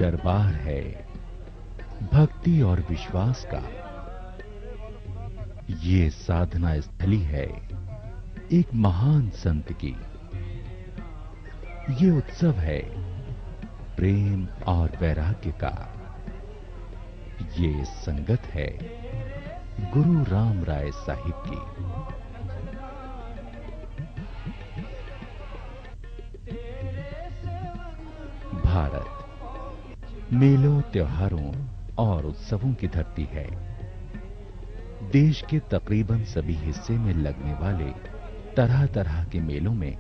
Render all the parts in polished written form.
दरबार है भक्ति और विश्वास का। ये साधना स्थली है एक महान संत की। ये उत्सव है प्रेम और वैराग्य का। ये संगत है गुरु राम राय साहिब की। भारत मेलों, त्योहारों और उत्सवों की धरती है। देश के तकरीबन सभी हिस्से में लगने वाले तरह तरह के मेलों में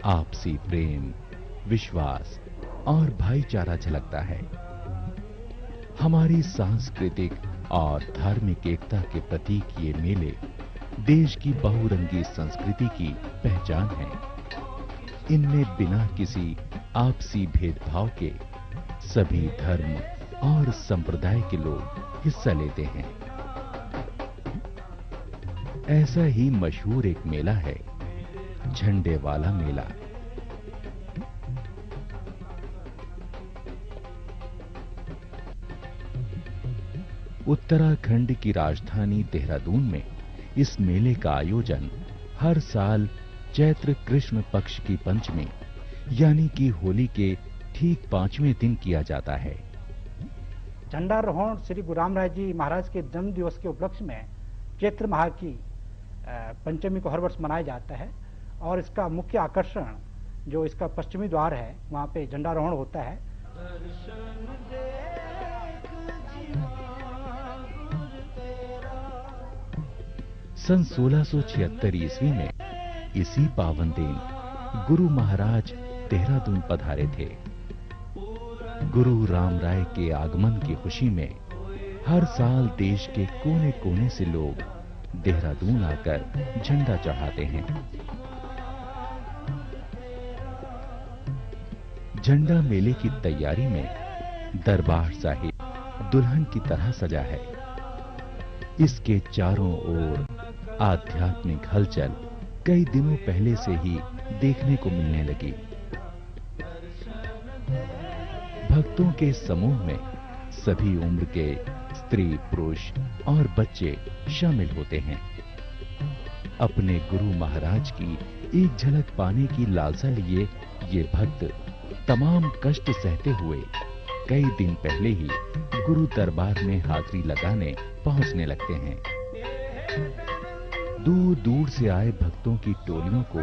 आपसी प्रेम, विश्वास और भाईचारा झलकता है। हमारी सांस्कृतिक और धार्मिक एकता के प्रतीक ये मेले देश की बहुरंगी संस्कृति की पहचान है। इनमें बिना किसी आपसी भेदभाव के सभी धर्म और संप्रदाय के लोग हिस्सा लेते हैं। ऐसा ही मशहूर एक मेला है झंडे वाला मेला। उत्तराखंड की राजधानी देहरादून में इस मेले का आयोजन हर साल चैत्र कृष्ण पक्ष की पंचमी यानी कि होली के ठीक 5वें दिन किया जाता है। झंडारोहण श्री गुरु राम राय जी महाराज के जन्म दिवस के उपलक्ष्य में चैत्र माह की पंचमी को हर वर्ष मनाया जाता है और इसका मुख्य आकर्षण जो इसका पश्चिमी द्वार है वहां पे झंडारोहण होता है। सन 1676 ईस्वी में इसी पावन दिन गुरु महाराज देहरादून पधारे थे। गुरु राम राय के आगमन की खुशी में हर साल देश के कोने कोने से लोग देहरादून आकर झंडा चढ़ाते हैं। झंडा मेले की तैयारी में दरबार साहिब दुल्हन की तरह सजा है। इसके चारों ओर आध्यात्मिक हलचल कई दिनों पहले से ही देखने को मिलने लगी। भक्तों के समूह में सभी उम्र के स्त्री, पुरुष और बच्चे शामिल होते हैं। अपने गुरु महाराज की एक झलक पाने की लालसा लिए ये भक्त तमाम कष्ट सहते हुए कई दिन पहले ही गुरु दरबार में हाजिरी लगाने पहुंचने लगते हैं। दूर दूर से आए भक्तों की टोलियों को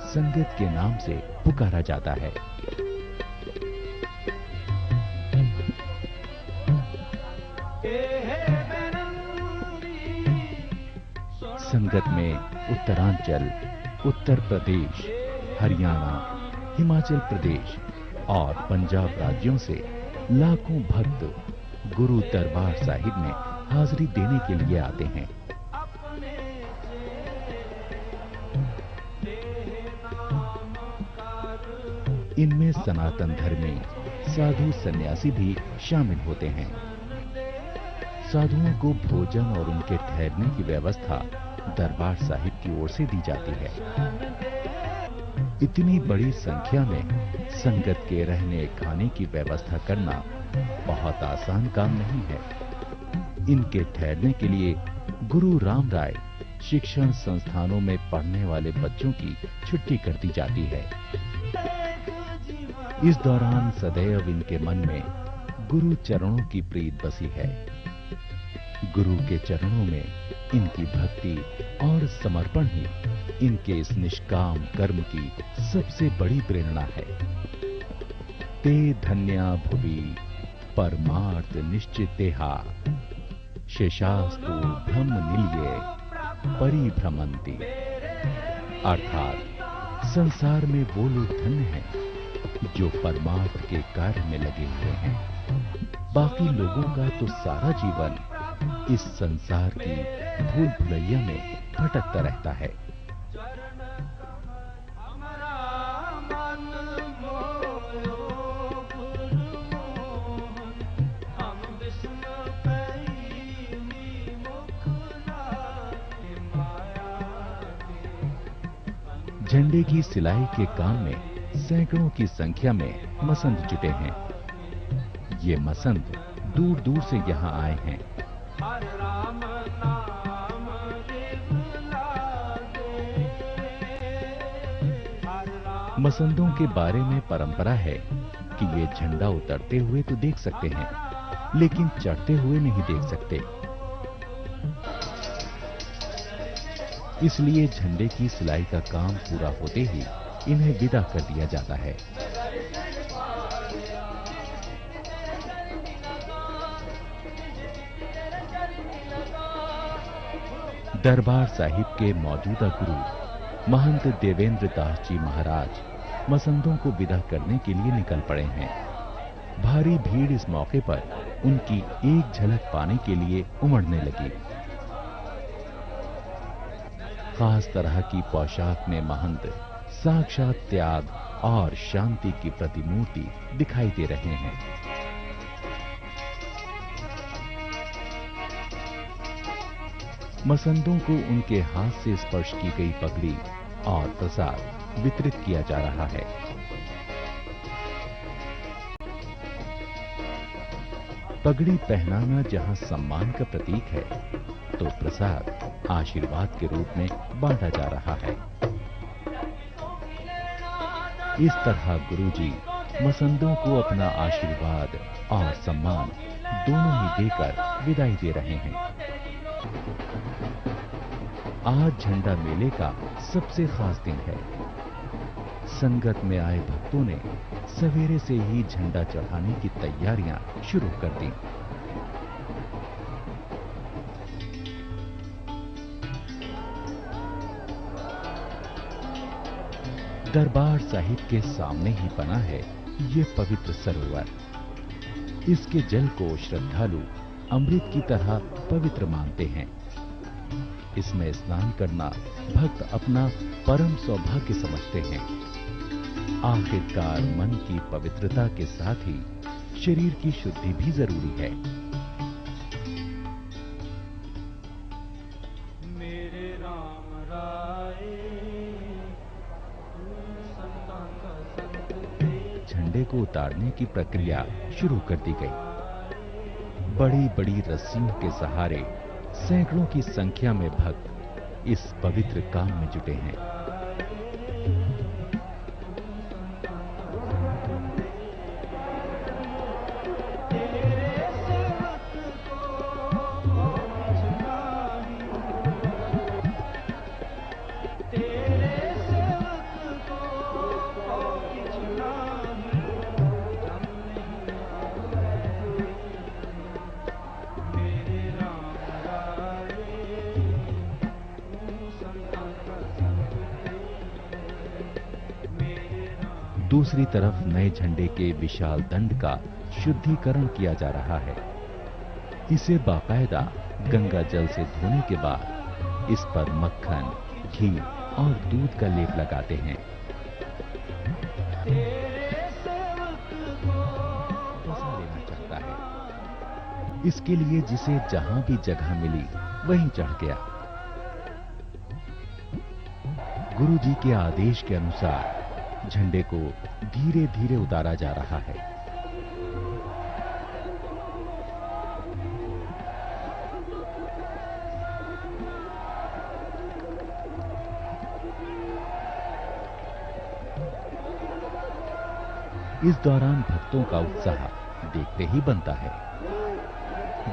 संगत के नाम से पुकारा जाता है। संगत में उत्तरांचल, उत्तर प्रदेश, हरियाणा, हिमाचल प्रदेश और पंजाब राज्यों से लाखों भक्त गुरु दरबार साहिब में हाजिरी देने के लिए आते हैं। इनमें सनातन धर्मी साधु सन्यासी भी शामिल होते हैं। साधुओं को भोजन और उनके ठहरने की व्यवस्था दरबार साहिब की ओर से दी जाती है। इतनी बड़ी संख्या में संगत के रहने खाने की व्यवस्था करना बहुत आसान काम नहीं है। इनके ठहरने के लिए गुरु राम राय शिक्षण संस्थानों में पढ़ने वाले बच्चों की छुट्टी कर दी जाती है। इस दौरान सदैव इनके मन में गुरु चरणों की प्रीत बसी है। गुरु के चरणों में इनकी भक्ति और समर्पण ही इनके इस निष्काम कर्म की सबसे बड़ी प्रेरणा है। ते धन्या भुवि परमार्थ निश्चितेहा शेषास्तु ब्रह्म निलये परिभ्रमंति। अर्थात संसार में वो लोग धन्य हैं जो परमार्थ के कार्य में लगे हुए हैं। बाकी लोगों का तो सारा जीवन इस संसार की भूल भुलैया में भटकता रहता है। झंडे की सिलाई के काम में सैकड़ों की संख्या में मसंद जुटे हैं। ये मसंद दूर दूर से यहाँ आए हैं। मसंदों के बारे में परंपरा है कि ये झंडा उतरते हुए तो देख सकते हैं, लेकिन चढ़ते हुए नहीं देख सकते। इसलिए झंडे की सिलाई का काम पूरा होते ही इन्हें विदा कर दिया जाता है। दरबार साहिब के मौजूदा गुरु महंत देवेंद्र दास जी महाराज मसंदों को विदा करने के लिए निकल पड़े हैं। भारी भीड़ इस मौके पर उनकी एक झलक पाने के लिए उमड़ने लगी। खास तरह की पोशाक में महंत साक्षात त्याग और शांति की प्रतिमूर्ति दिखाई दे रहे हैं। मसंदों को उनके हाथ से स्पर्श की गई पगड़ी और प्रसाद वितरित किया जा रहा है। पगड़ी पहनाना जहां सम्मान का प्रतीक है, तो प्रसाद आशीर्वाद के रूप में बांटा जा रहा है। इस तरह गुरुजी मसंदों को अपना आशीर्वाद और सम्मान दोनों ही देकर विदाई दे रहे हैं। आज झंडा मेले का सबसे खास दिन है। संगत में आए भक्तों ने सवेरे से ही झंडा चढ़ाने की तैयारियां शुरू कर दी। दरबार साहिब के सामने ही बना है ये पवित्र सरोवर। इसके जल को श्रद्धालु अमृत की तरह पवित्र मानते हैं। इसमें स्नान करना भक्त अपना परम सौभाग्य समझते हैं। आखिरकार मन की पवित्रता के साथ ही शरीर की शुद्धि भी जरूरी है। मेरे राम राय झंडे को उतारने की प्रक्रिया शुरू कर दी गई। बड़ी बड़ी रस्सियों के सहारे सैकड़ों की संख्या में भक्त इस पवित्र काम में जुटे हैं। दूसरी तरफ नए झंडे के विशाल दंड का शुद्धिकरण किया जा रहा है। इसे बाकायदा गंगा जल से धोने के बाद इस पर मक्खन, घी और दूध का लेप लगाते हैं। ऐसा लेना चाहता है। इसके लिए जिसे जहां भी जगह मिली वहीं चढ़ गया। गुरु जी के आदेश के अनुसार झंडे को धीरे धीरे उतारा जा रहा है। इस दौरान भक्तों का उत्साह देखते ही बनता है।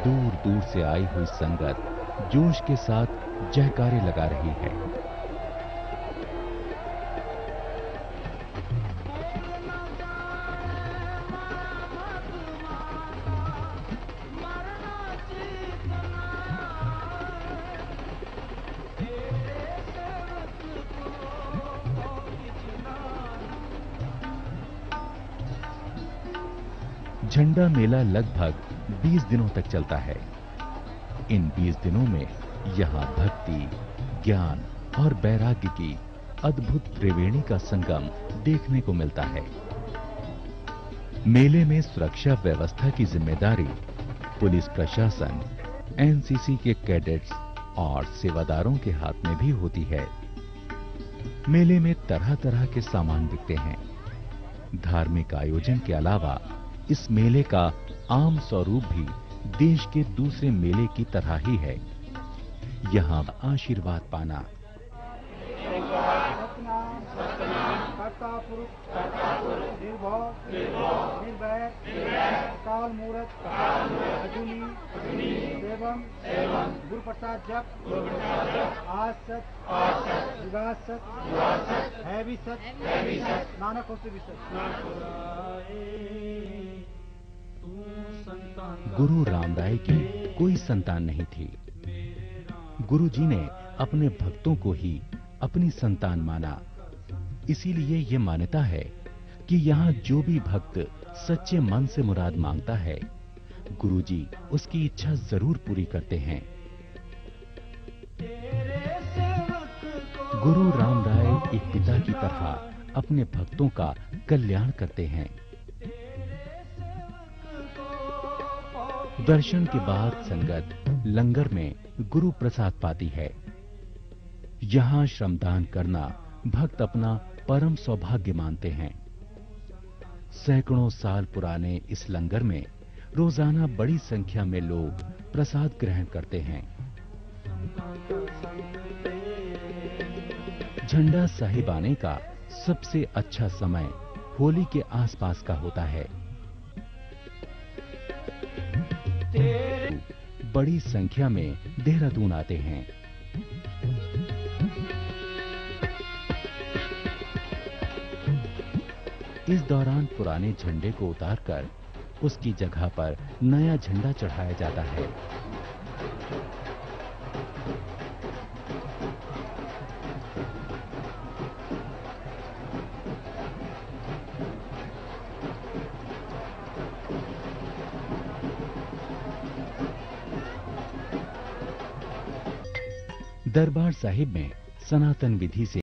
दूर दूर से आई हुई संगत जोश के साथ जयकारे लगा रही है। झंडा मेला लगभग 20 दिनों तक चलता है। इन 20 दिनों में यहाँ भक्ति, ज्ञान और वैराग्य की अद्भुत त्रिवेणी का संगम देखने को मिलता है। मेले में सुरक्षा व्यवस्था की जिम्मेदारी पुलिस प्रशासन, एनसीसी के कैडेट्स और सेवादारों के हाथ में भी होती है। मेले में तरह तरह के सामान बिकते हैं। धार्मिक आयोजन के अलावा इस मेले का आम स्वरूप भी देश के दूसरे मेले की तरह ही है। यहाँ आशीर्वाद पाना, सत्यनाम, कर्ता पुरुष, निर्भय, निर्वैर, काल मूरत, अजूनी, एवं गुरु प्रसाद जप, आज सच, विवाद सच, है भी सच, नानक होते भी सच। गुरु रामराय की कोई संतान नहीं थी। गुरु जी ने अपने भक्तों को ही अपनी संतान माना। इसीलिए ये मान्यता है कि यहाँ जो भी भक्त सच्चे मन से मुराद मांगता है, गुरु जी उसकी इच्छा जरूर पूरी करते हैं। गुरु रामराय एक पिता की तरह अपने भक्तों का कल्याण करते हैं। दर्शन के बाद संगत लंगर में गुरु प्रसाद पाती है। यहाँ श्रमदान करना भक्त अपना परम सौभाग्य मानते हैं। सैकड़ों साल पुराने इस लंगर में रोजाना बड़ी संख्या में लोग प्रसाद ग्रहण करते हैं। झंडा साहिब आने का सबसे अच्छा समय होली के आसपास का होता है। बड़ी संख्या में देहरादून आते हैं। इस दौरान पुराने झंडे को उतारकर उसकी जगह पर नया झंडा चढ़ाया जाता है। दरबार साहिब में सनातन विधि से